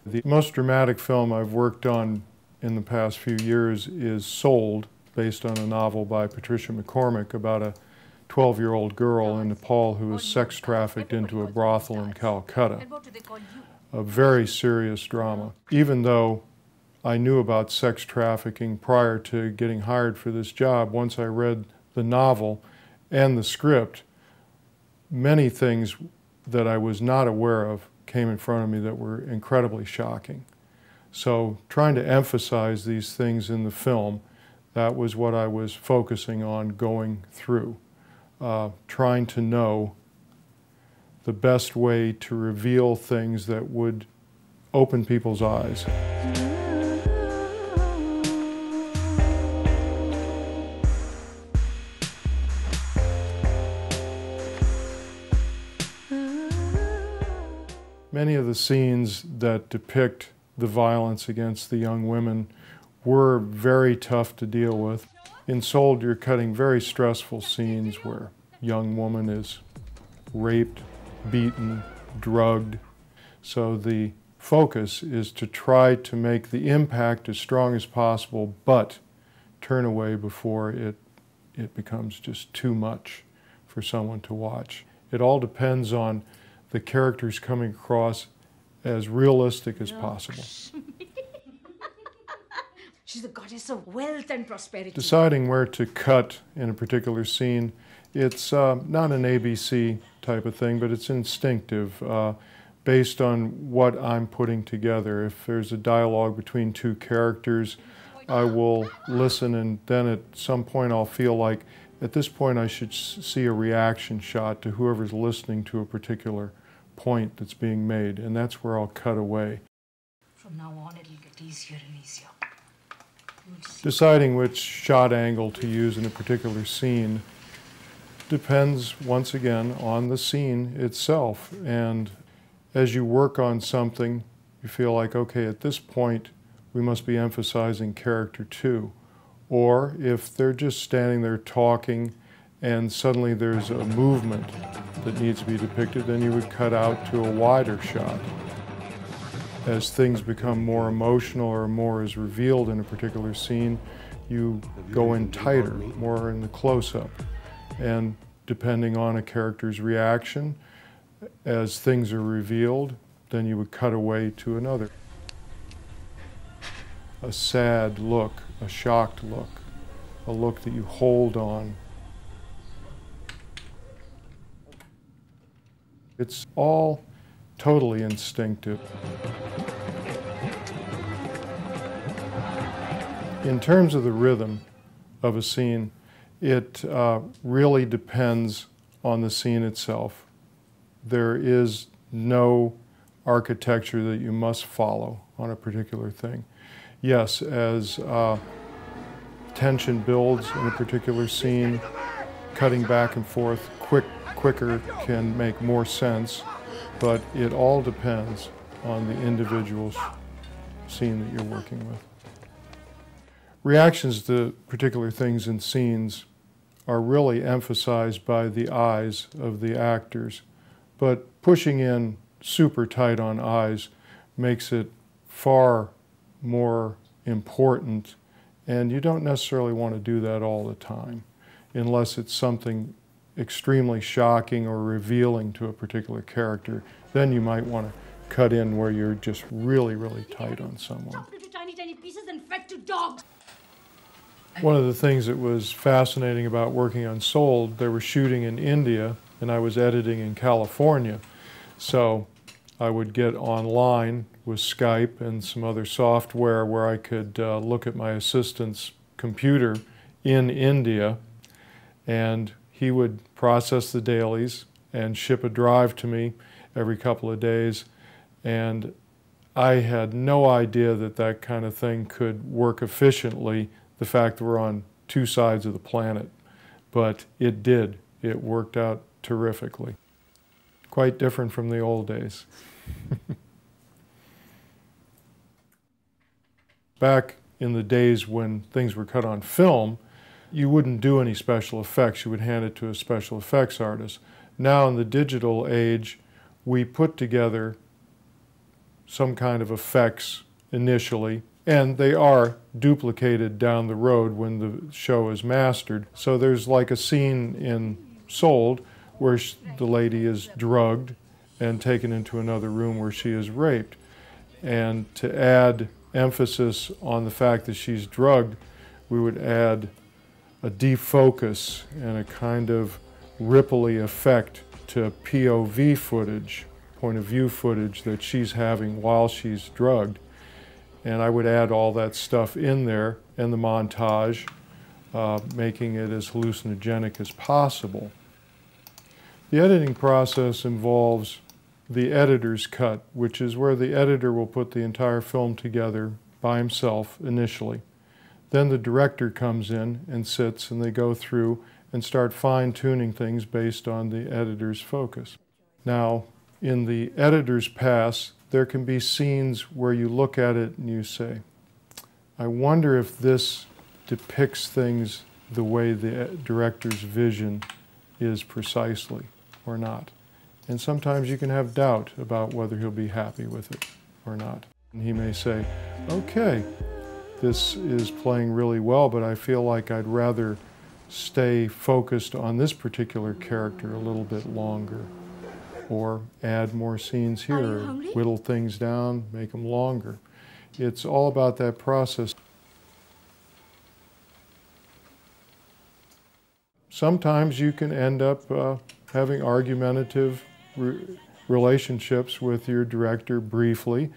The most dramatic film I've worked on in the past few years is Sold, based on a novel by Patricia McCormick about a 12-year-old girl in Nepal who was sex trafficked into a brothel in Calcutta. A very serious drama. Even though I knew about sex trafficking prior to getting hired for this job, once I read the novel and the script, many things that I was not aware of came in front of me that were incredibly shocking. So trying to emphasize these things in the film, that was what I was focusing on going through. Trying to know the best way to reveal things that would open people's eyes. Many of the scenes that depict the violence against the young women were very tough to deal with. In Sold, you're cutting very stressful scenes where a young woman is raped, beaten, drugged. So the focus is to try to make the impact as strong as possible, but turn away before it becomes just too much for someone to watch. It all depends on the characters coming across as realistic as possible. She's the goddess of wealth and prosperity. Deciding where to cut in a particular scene, it's not an ABC type of thing, but it's instinctive, based on what I'm putting together. If there's a dialogue between two characters, I will listen, and then at some point I'll feel like, at this point I should see a reaction shot to whoever's listening to a particular point that's being made, and that's where I'll cut away. From now on, it'll get easier and easier. Deciding which shot angle to use in a particular scene depends, once again, on the scene itself. And as you work on something, you feel like, okay, at this point, we must be emphasizing character too. Or if they're just standing there talking and suddenly there's a movement that needs to be depicted, then you would cut out to a wider shot. As things become more emotional or more is revealed in a particular scene, you go in tighter, more in the close-up. And depending on a character's reaction, as things are revealed, then you would cut away to another. A sad look, a shocked look, a look that you hold on. It's all totally instinctive. In terms of the rhythm of a scene, it really depends on the scene itself. There is no architecture that you must follow on a particular thing. Yes, as tension builds in a particular scene, cutting back and forth quicker can make more sense, but it all depends on the individual scene that you're working with. Reactions to particular things in scenes are really emphasized by the eyes of the actors, but pushing in super tight on eyes makes it far more important, and you don't necessarily want to do that all the time unless it's something extremely shocking or revealing to a particular character. Then you might want to cut in where you're just really, really tight on someone. Chopped into tiny, tiny pieces and fed to dogs. One of the things that was fascinating about working on Sold, they were shooting in India and I was editing in California. So I would get online with Skype and some other software where I could look at my assistant's computer in India, and he would process the dailies and ship a drive to me every couple of days. And I had no idea that that kind of thing could work efficiently, the fact that we're on two sides of the planet. But it did. It worked out terrifically. Quite different from the old days. Back in the days when things were cut on film, you wouldn't do any special effects. You would hand it to a special effects artist. Now in the digital age, we put together some kind of effects initially, and they are duplicated down the road when the show is mastered. So there's like a scene in Sold where the lady is drugged and taken into another room where she is raped. And to add emphasis on the fact that she's drugged, we would add a defocus and a kind of ripply effect to POV footage, point of view footage, that she's having while she's drugged. And I would add all that stuff in there and the montage, making it as hallucinogenic as possible. The editing process involves the editor's cut, which is where the editor will put the entire film together by himself initially. Then the director comes in and sits, and they go through and start fine-tuning things based on the editor's focus. Now, in the editor's pass, there can be scenes where you look at it and you say, I wonder if this depicts things the way the director's vision is precisely or not. And sometimes you can have doubt about whether he'll be happy with it or not. And he may say, okay, this is playing really well, but I feel like I'd rather stay focused on this particular character a little bit longer, or add more scenes here, whittle things down, make them longer. It's all about that process. Sometimes you can end up having argumentative relationships with your director briefly.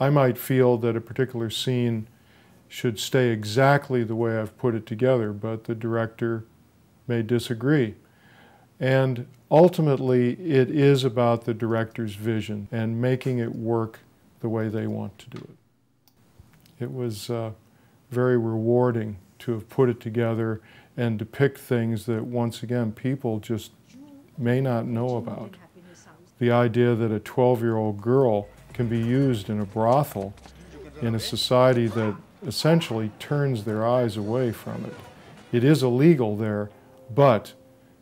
I might feel that a particular scene should stay exactly the way I've put it together, but the director may disagree. And ultimately, it is about the director's vision and making it work the way they want to do it. It was very rewarding to have put it together and depict things that, once again, people just may not know about. The idea that a 12-year-old girl can be used in a brothel in a society that essentially turns their eyes away from it. It is illegal there, but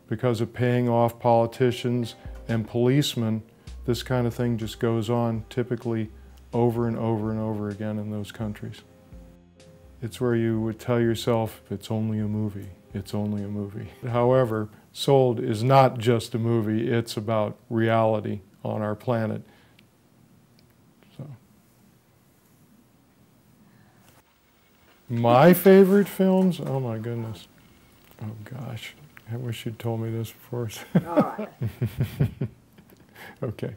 because of paying off politicians and policemen, this kind of thing just goes on typically over and over and over again in those countries. It's where you would tell yourself, it's only a movie, it's only a movie. However, Sold is not just a movie, it's about reality on our planet. So. My favorite films? Oh my goodness. Oh gosh. I wish you'd told me this before. All right. Okay.